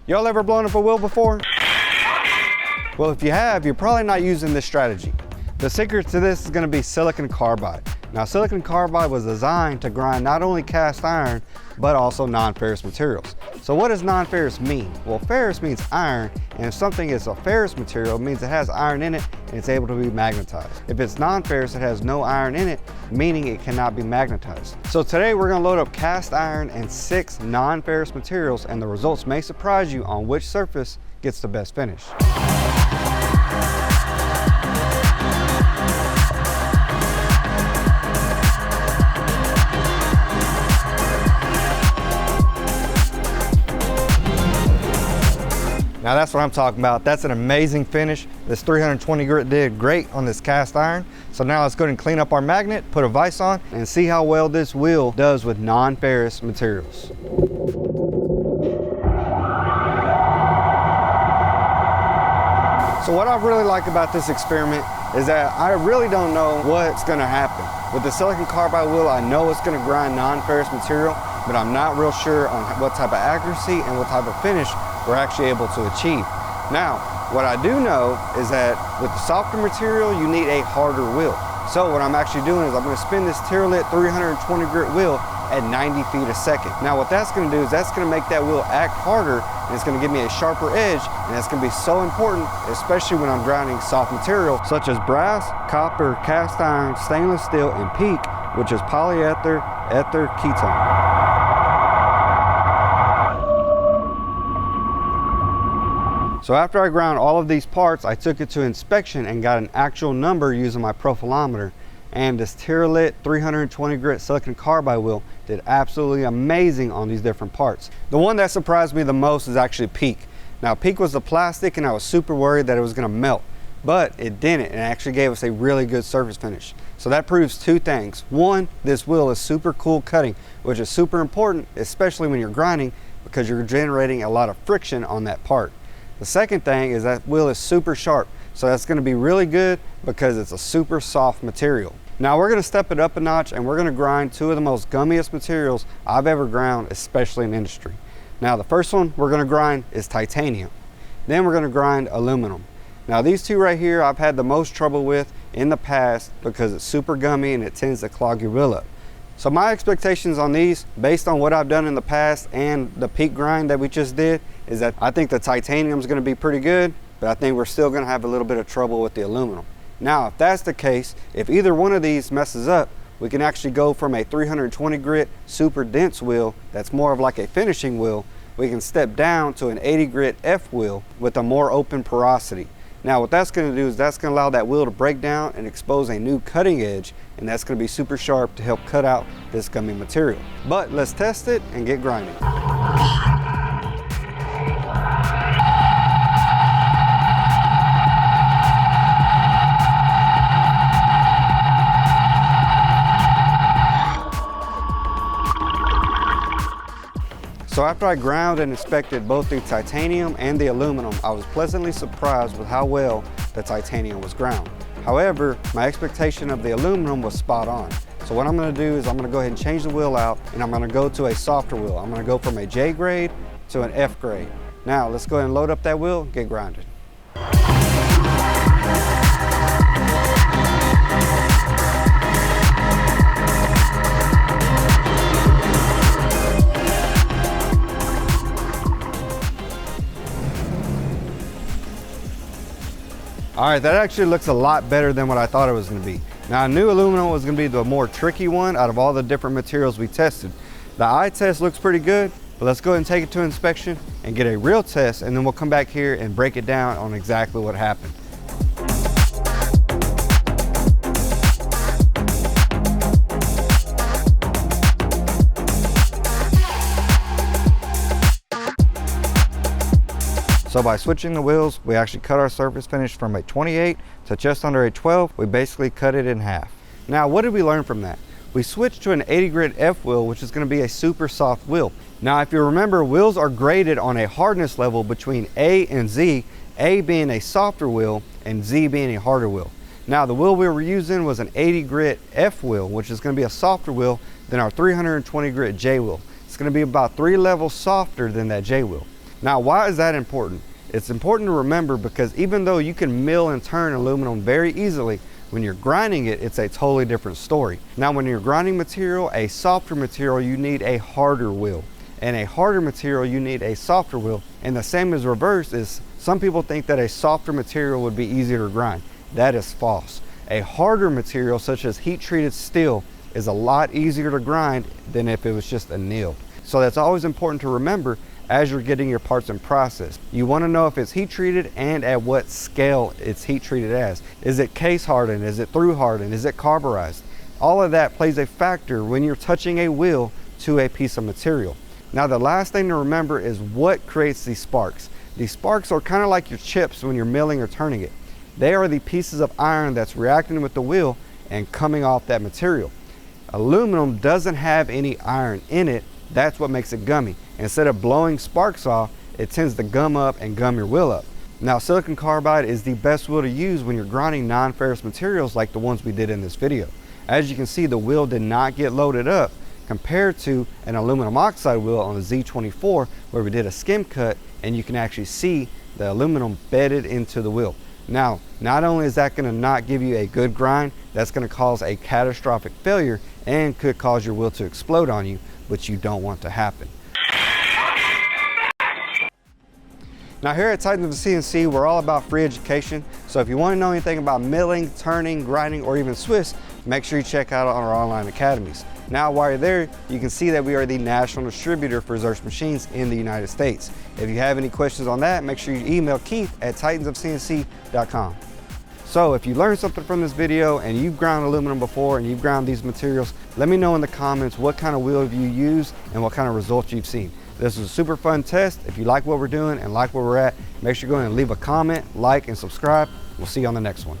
Y'all ever blown up a wheel before? Well, if you have, you're probably not using this strategy. The secret to this is going to be silicon carbide. Now, silicon carbide was designed to grind not only cast iron, but also non-ferrous materials. So what does non-ferrous mean? Well, ferrous means iron, and if something is a ferrous material, it means it has iron in it and it's able to be magnetized. If it's non-ferrous, it has no iron in it, meaning it cannot be magnetized. So today we're going to load up cast iron and 6 non-ferrous materials, and the results may surprise you on which surface gets the best finish. Now that's what I'm talking about. That's an amazing finish. This 320 grit did great on this cast iron. So now let's go ahead and clean up our magnet, put a vise on, and see how well this wheel does with non-ferrous materials. So what I really like about this experiment is that I really don't know what's gonna happen. With the silicon carbide wheel, I know it's gonna grind non-ferrous material, but I'm not real sure on what type of accuracy and what type of finish we're actually able to achieve. Now, what I do know is that with the softer material, you need a harder wheel. So what I'm actually doing is I'm gonna spin this Tirlit 320 grit wheel at 90 feet a second. Now what that's gonna do is that's gonna make that wheel act harder, and it's gonna give me a sharper edge, and that's gonna be so important, especially when I'm grinding soft material such as brass, copper, cast iron, stainless steel, and PEEK, which is polyether ether ketone. So after I ground all of these parts, I took it to inspection and got an actual number using my profilometer. And this Tirlit 320 grit silicon carbide wheel did absolutely amazing on these different parts. The one that surprised me the most is actually PEEK. Now PEEK was the plastic, and I was super worried that it was gonna melt, but it didn't, and it actually gave us a really good surface finish. So that proves 2 things. One, this wheel is super cool cutting, which is super important, especially when you're grinding, because you're generating a lot of friction on that part. The second thing is that wheel is super sharp, so that's going to be really good because it's a super soft material. Now we're going to step it up a notch, and we're going to grind 2 of the most gummiest materials I've ever ground, especially in industry. Now the first one we're going to grind is titanium. Then we're going to grind aluminum. Now these 2 right here I've had the most trouble with in the past because it's super gummy and it tends to clog your wheel up. So my expectations on these, based on what I've done in the past and the PEEK grind that we just did, is that I think the titanium is going to be pretty good, but I think we're still going to have a little bit of trouble with the aluminum. Now, if that's the case, if either one of these messes up, we can actually go from a 320 grit super dense wheel that's more of like a finishing wheel. We can step down to an 80 grit F wheel with a more open porosity. Now what that's going to do is that's going to allow that wheel to break down and expose a new cutting edge, and that's going to be super sharp to help cut out this gummy material. But let's test it and get grinding. So after I ground and inspected both the titanium and the aluminum, I was pleasantly surprised with how well the titanium was ground. However, my expectation of the aluminum was spot on. So what I'm going to do is I'm going to go ahead and change the wheel out, and I'm going to go to a softer wheel. I'm going to go from a J grade to an F grade. Now let's go ahead and load up that wheel, get grinded. All right, that actually looks a lot better than what I thought it was gonna be. Now I knew aluminum was gonna be the more tricky one out of all the different materials we tested. The eye test looks pretty good, but let's go ahead and take it to inspection and get a real test, and then we'll come back here and break it down on exactly what happened. So by switching the wheels, we actually cut our surface finish from a 28 to just under a 12. We basically cut it in half. Now, what did we learn from that? We switched to an 80 grit F wheel, which is going to be a super soft wheel. Now, if you remember, wheels are graded on a hardness level between A and Z, A being a softer wheel and Z being a harder wheel. Now, the wheel we were using was an 80 grit F wheel, which is going to be a softer wheel than our 320 grit J wheel. It's going to be about 3 levels softer than that J wheel. Now, why is that important? It's important to remember because even though you can mill and turn aluminum very easily, when you're grinding it, it's a totally different story. Now, when you're grinding material, a softer material, you need a harder wheel. And a harder material, you need a softer wheel. And the same as reverse is, some people think that a softer material would be easier to grind. That is false. A harder material, such as heat-treated steel, is a lot easier to grind than if it was just annealed. So that's always important to remember as you're getting your parts in process. You want to know if it's heat treated and at what scale it's heat treated as. Is it case hardened? Is it through hardened? Is it carburized? All of that plays a factor when you're touching a wheel to a piece of material. Now, the last thing to remember is what creates these sparks. These sparks are kind of like your chips when you're milling or turning it. They are the pieces of iron that's reacting with the wheel and coming off that material. Aluminum doesn't have any iron in it. That's what makes it gummy. Instead of blowing sparks off, it tends to gum up and gum your wheel up. Now, silicon carbide is the best wheel to use when you're grinding non-ferrous materials like the ones we did in this video. As you can see, the wheel did not get loaded up compared to an aluminum oxide wheel on the Z24 where we did a skim cut and you can actually see the aluminum bedded into the wheel. Now, not only is that going to not give you a good grind, that's going to cause a catastrophic failure and could cause your wheel to explode on you, which you don't want to happen. Now, here at Titans of CNC, we're all about free education. So if you want to know anything about milling, turning, grinding, or even Swiss, make sure you check out our online academies. Now, while you're there, you can see that we are the national distributor for Ziersch machines in the United States. If you have any questions on that, make sure you email Keith at titansofcnc.com. So if you learned something from this video and you've ground aluminum before and you've ground these materials, let me know in the comments what kind of wheel you use and what kind of results you've seen. This was a super fun test. If you like what we're doing and like where we're at, make sure you go ahead and leave a comment, like, and subscribe. We'll see you on the next one.